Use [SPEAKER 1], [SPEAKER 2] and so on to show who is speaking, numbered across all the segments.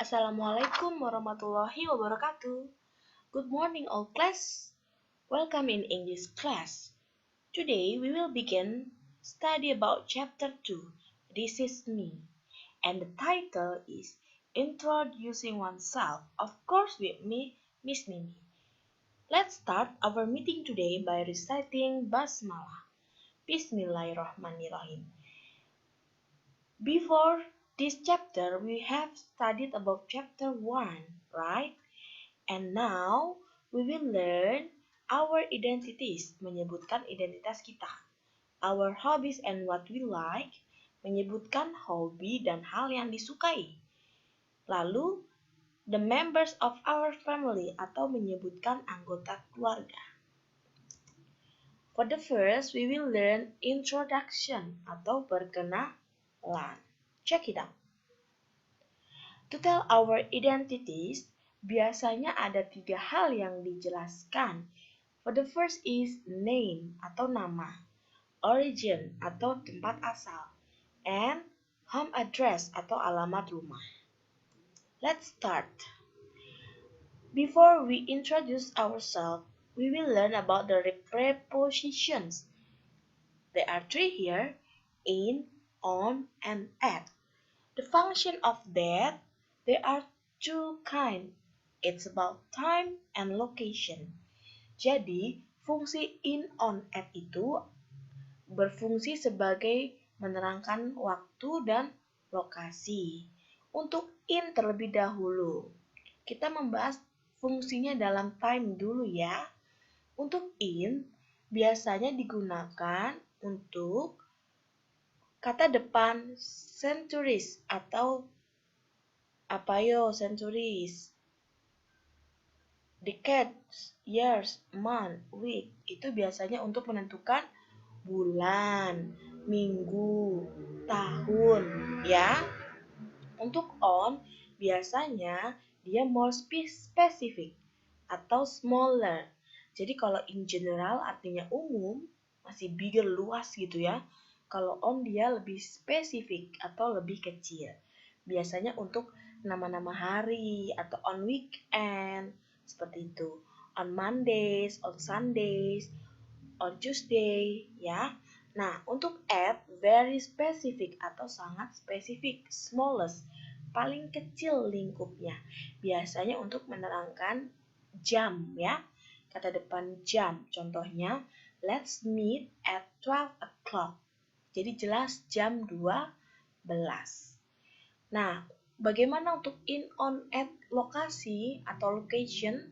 [SPEAKER 1] Assalamualaikum warahmatullahi wabarakatuh. Good morning all class. Welcome in English class. Today we will begin study about chapter 2. This is me. And the title is Introducing Oneself. Of course with me, Miss Mimi. Let's start our meeting today by reciting Basmalah. Bismillahirrahmanirrahim. Before this chapter, we have studied about chapter 1, right? And now, we will learn our identities, menyebutkan identitas kita. Our hobbies and what we like, menyebutkan hobi dan hal yang disukai. Lalu, the members of our family atau menyebutkan anggota keluarga. For the first, we will learn introduction atau perkenalan. Check it out. To tell our identities, biasanya ada 3 hal yang dijelaskan. For the first is name atau nama, origin atau tempat asal, and home address atau alamat rumah. Let's start. Before we introduce ourselves, we will learn about the prepositions. There are 3 here, in, on, and at. The function of that, there are 2 kinds. It's about time and location. Jadi, fungsi in, on, at itu berfungsi sebagai menerangkan waktu dan lokasi. Untuk in terlebih dahulu, kita membahas fungsinya dalam time dulu ya. Untuk in, biasanya digunakan untuk kata depan centuries atau centuries, decades, years, month, week. Itu biasanya untuk menentukan bulan, minggu, tahun, ya. Untuk on, biasanya dia more specific atau smaller. Jadi kalau in general artinya umum, masih bigger, luas gitu ya. Kalau on dia lebih spesifik atau lebih kecil. Biasanya untuk nama-nama hari atau on weekend, seperti itu. On Mondays, on Sundays, on Tuesday, ya. Nah, untuk at, very specific atau sangat spesifik, smallest, paling kecil lingkupnya. Biasanya untuk menerangkan jam, ya. Kata depan jam, contohnya, let's meet at 12 o'clock. Jadi jelas jam 12. Nah, bagaimana untuk in, on, at lokasi atau location?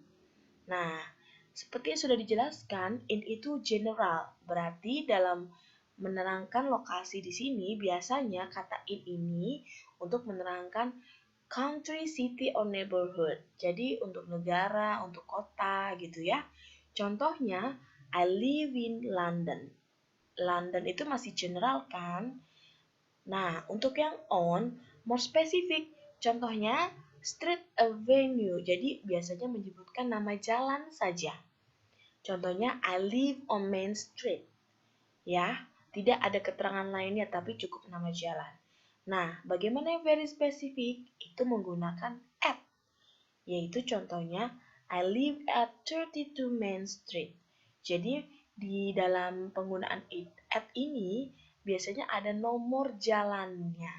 [SPEAKER 1] Nah, seperti yang sudah dijelaskan, in itu general. Berarti dalam menerangkan lokasi di sini, biasanya kata in ini untuk menerangkan country, city, or neighborhood. Jadi untuk negara, untuk kota gitu ya. Contohnya, I live in London. London itu masih general kan? Nah, untuk yang on, more specific. Contohnya, street, avenue. Jadi, biasanya menyebutkan nama jalan saja. Contohnya, I live on Main Street. Ya, tidak ada keterangan lainnya, tapi cukup nama jalan. Nah, bagaimana yang very specific? Itu menggunakan at. Yaitu contohnya, I live at 32 Main Street. Jadi, di dalam penggunaan at ini biasanya ada nomor jalannya,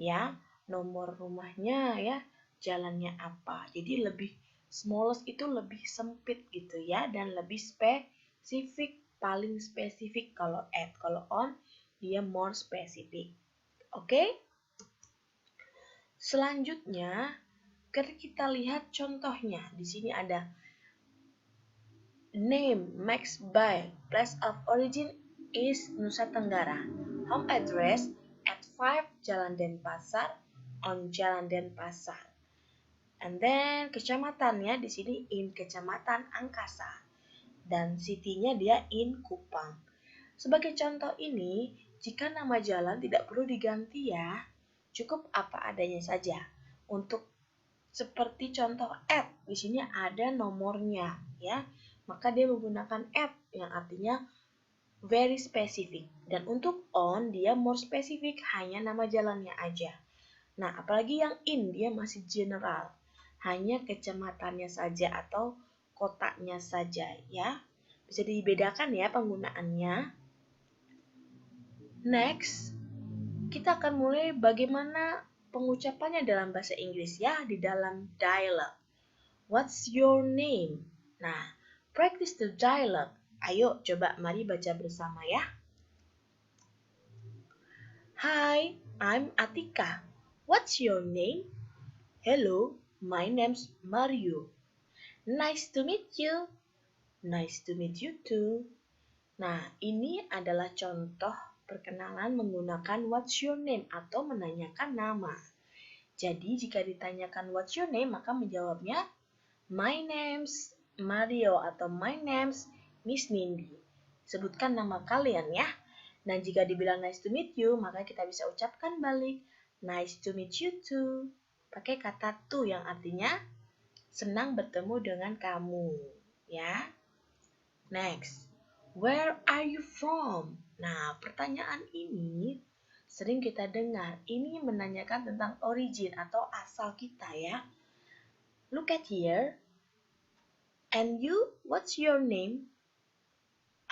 [SPEAKER 1] ya, nomor rumahnya, ya, jalannya apa. Jadi lebih smallest itu lebih sempit gitu ya, dan lebih spesifik, paling spesifik kalau at. Kalau on dia more spesifik. Oke? Selanjutnya kita lihat contohnya. Di sini ada name, Max by, place of origin is Nusa Tenggara. Home address at 5 Jalan Denpasar, on Jalan Denpasar. And then kecamatannya di sini in Kecamatan Angkasa. Dan city-nya dia in Kupang. Sebagai contoh ini, jika nama jalan tidak perlu diganti ya, cukup apa adanya saja. Untuk seperti contoh at, di sini ada nomornya ya. Maka dia menggunakan at yang artinya very specific. Dan untuk on dia more specific, hanya nama jalannya aja. Nah, apalagi yang in, dia masih general. Hanya kecamatannya saja atau kotaknya saja ya. Bisa dibedakan ya penggunaannya. Next, kita akan mulai bagaimana pengucapannya dalam bahasa Inggris ya, di dalam dialog. What's your name? Nah, practice the dialogue. Ayo coba mari baca bersama ya. Hi, I'm Atika. What's your name? Hello, my name's Mario. Nice to meet you. Nice to meet you too. Nah, ini adalah contoh perkenalan menggunakan what's your name atau menanyakan nama. Jadi, jika ditanyakan what's your name, maka menjawabnya my name's Mario atau my name's Miss Nindi. Sebutkan nama kalian ya. Dan jika dibilang nice to meet you, maka kita bisa ucapkan balik nice to meet you too. Pakai kata to yang artinya senang bertemu dengan kamu, ya. Next, where are you from? Nah, pertanyaan ini sering kita dengar. Ini menanyakan tentang origin atau asal kita ya. Look at here. And you, what's your name?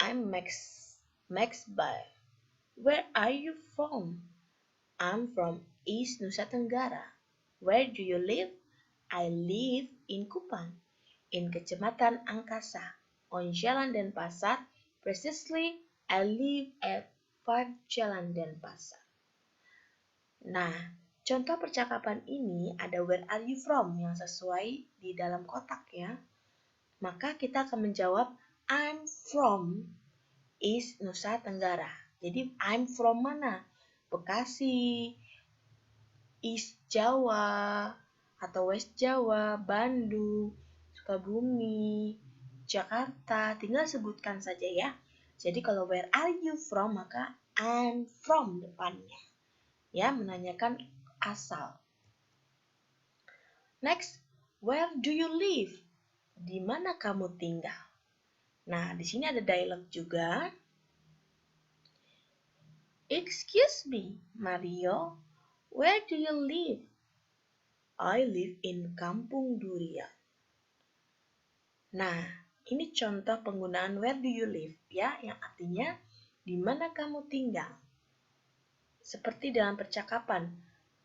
[SPEAKER 1] I'm Max Bay. Where are you from? I'm from East Nusa Tenggara. Where do you live? I live in Kupang, in Kecamatan Angkasa, on Jalan Denpasar. Precisely, I live at 5 Jalan Denpasar. Nah, contoh percakapan ini ada where are you from yang sesuai di dalam kotak ya. Maka kita akan menjawab I'm from East Nusa Tenggara. Jadi I'm from mana? Bekasi, East Jawa, atau West Jawa, Bandung, Sukabumi, Jakarta. Tinggal sebutkan saja ya. Jadi kalau where are you from, maka I'm from depannya. Ya, menanyakan asal. Next, where do you live? Di mana kamu tinggal? Nah, di sini ada dialog juga. Excuse me, Mario, where do you live? I live in Kampung Durian. Nah, ini contoh penggunaan where do you live ya, yang artinya di mana kamu tinggal. Seperti dalam percakapan,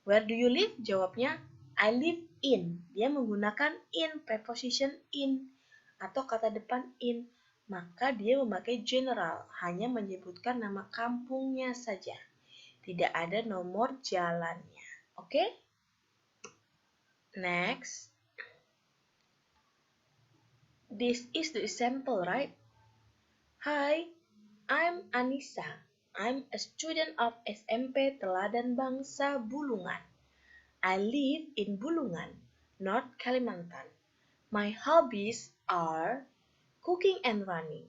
[SPEAKER 1] where do you live? Jawabnya I live in. Dia menggunakan in, preposition in atau kata depan in. Maka dia memakai general, hanya menyebutkan nama kampungnya saja. Tidak ada nomor jalannya. Oke? Next. This is the example, right? Hi, I'm Anissa. I'm a student of SMP Teladan Bangsa Bulungan. I live in Bulungan, North Kalimantan. My hobbies are cooking and running.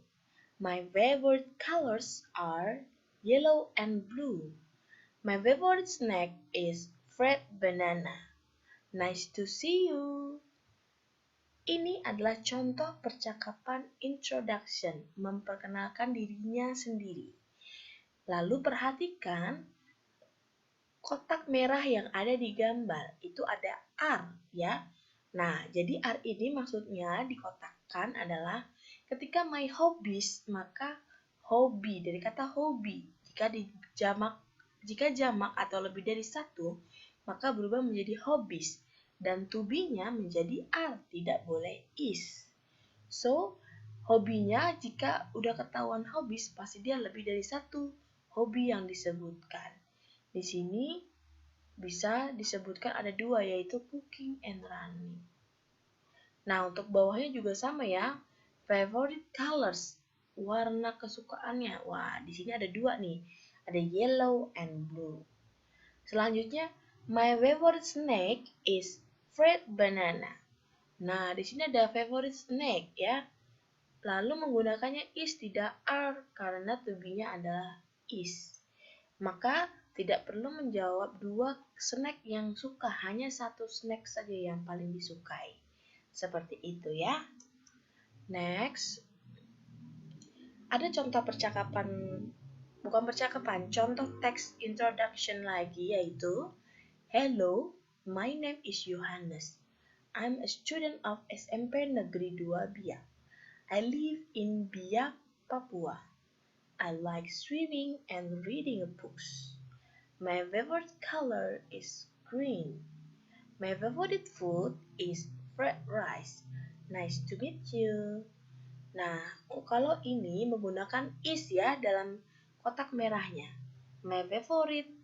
[SPEAKER 1] My favorite colors are yellow and blue. My favorite snack is fried banana. Nice to see you. Ini adalah contoh percakapan introduction, memperkenalkan dirinya sendiri. Lalu perhatikan kotak merah yang ada di gambar, itu ada R ya. Nah, jadi R ini maksudnya dikotakkan adalah ketika my hobbies, maka hobi dari kata hobi. Jika jamak atau lebih dari satu, maka berubah menjadi hobbies. Dan to be-nya menjadi R, tidak boleh is. So, hobinya jika udah ketahuan hobbies, pasti dia lebih dari satu hobi yang disebutkan. Di sini bisa disebutkan ada dua, yaitu cooking and running. Nah, untuk bawahnya juga sama ya. Favorite colors, warna kesukaannya. Wah, di sini ada dua nih. Ada yellow and blue. Selanjutnya, my favorite snack is fried banana. Nah, di sini ada favorite snack ya. Lalu menggunakannya is, tidak are, karena to be-nya adalah is. Maka tidak perlu menjawab dua snack yang suka, hanya satu snack saja yang paling disukai. Seperti itu ya. Next. Ada contoh contoh text introduction lagi, yaitu Hello, my name is Johannes. I'm a student of SMP Negeri 2 Biak. I live in Biak, Papua. I like swimming and reading books. My favorite color is green. My favorite food is fried rice. Nice to meet you. Nah, kalau ini menggunakan is ya dalam kotak merahnya. My favorite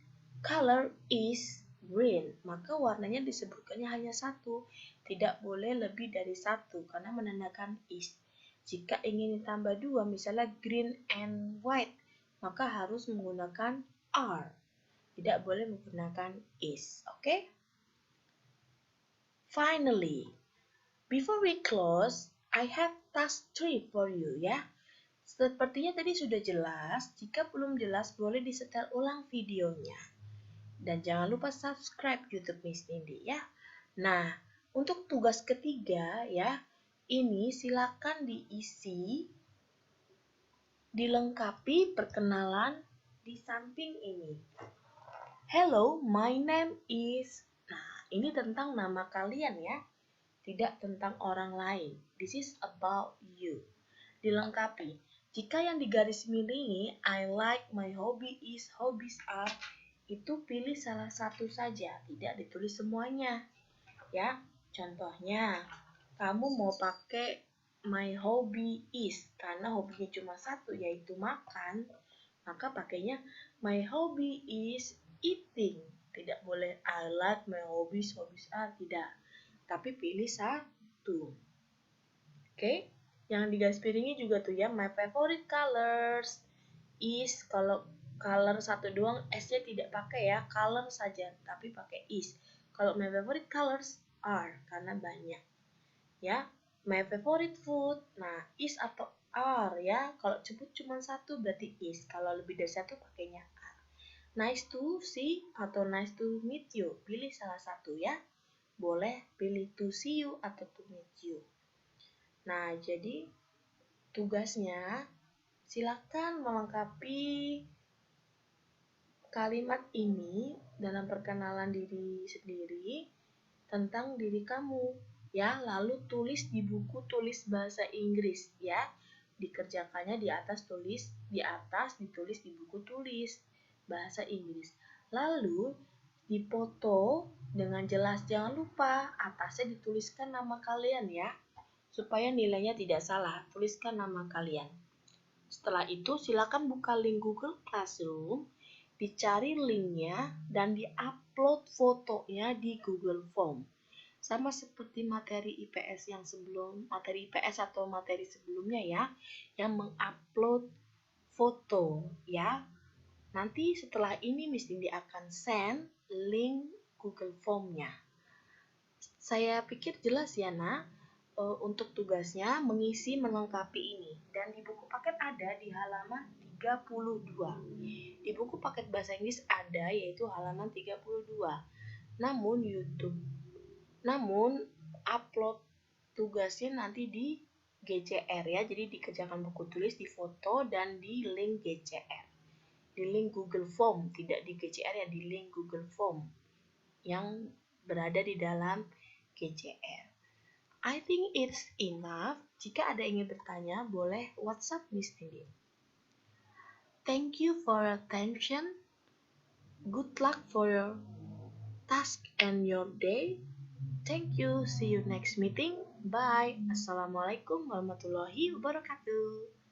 [SPEAKER 1] color is green. Maka warnanya disebutkannya hanya satu. Tidak boleh lebih dari satu karena menandakan is. Jika ingin ditambah dua, misalnya green and white, maka harus menggunakan are. Tidak boleh menggunakan is. Oke? Finally, before we close, I have task 3 for you ya. Sepertinya tadi sudah jelas, jika belum jelas boleh disetel ulang videonya. Dan jangan lupa subscribe YouTube Miss Nindi ya. Nah, untuk tugas ketiga ya, ini silakan diisi, dilengkapi perkenalan di samping ini. Hello, my name is... Nah, ini tentang nama kalian ya. Tidak tentang orang lain. This is about you. Dilengkapi. Jika yang digaris miringi, I like, my hobby is, hobbies are, itu pilih salah satu saja. Tidak ditulis semuanya. Ya, contohnya, kamu mau pakai my hobby is, karena hobinya cuma satu, yaitu makan, maka pakainya my hobby is eating. Tidak boleh I like, my hobbies, hobbies are, tidak. Tapi pilih satu. Oke? Yang digaris piringi juga tuh ya, my favorite colors is, kalau color satu doang, S-nya tidak pakai ya, color saja, tapi pakai is. Kalau my favorite colors are, karena banyak. Ya, my favorite food, nah is atau are ya, kalau sebut cuma satu berarti is, kalau lebih dari satu pakainya are. Nice to see atau nice to meet you, pilih salah satu ya. Boleh pilih to see you atau to meet you. Nah, jadi tugasnya silakan melengkapi kalimat ini dalam perkenalan diri sendiri tentang diri kamu ya, lalu tulis di buku tulis bahasa Inggris ya. Dikerjakannya di atas ditulis di buku tulis bahasa Inggris. Lalu dipoto dengan jelas, jangan lupa atasnya dituliskan nama kalian ya, supaya nilainya tidak salah. Tuliskan nama kalian. Setelah itu silakan buka link Google Classroom, dicari linknya dan diupload fotonya di Google Form. Sama seperti materi IPS yang sebelum, materi IPS atau materi sebelumnya ya, yang mengupload foto ya. Nanti setelah ini Miss Nindi akan send link Google Form-nya. Saya pikir jelas ya nak, untuk tugasnya mengisi melengkapi ini. Dan di buku paket ada di halaman 32. Di buku paket bahasa Inggris ada yaitu halaman 32. Namun upload tugasnya nanti di GCR ya. Jadi dikerjakan buku tulis, di foto dan di link GCR. Di link Google Form, tidak di GCR ya, di link Google Form yang berada di dalam GCR. I think it's enough. Jika ada yang ingin bertanya, boleh WhatsApp Miss Nindi. Thank you for your attention. Good luck for your task and your day. Thank you. See you next meeting. Bye. Assalamualaikum warahmatullahi wabarakatuh.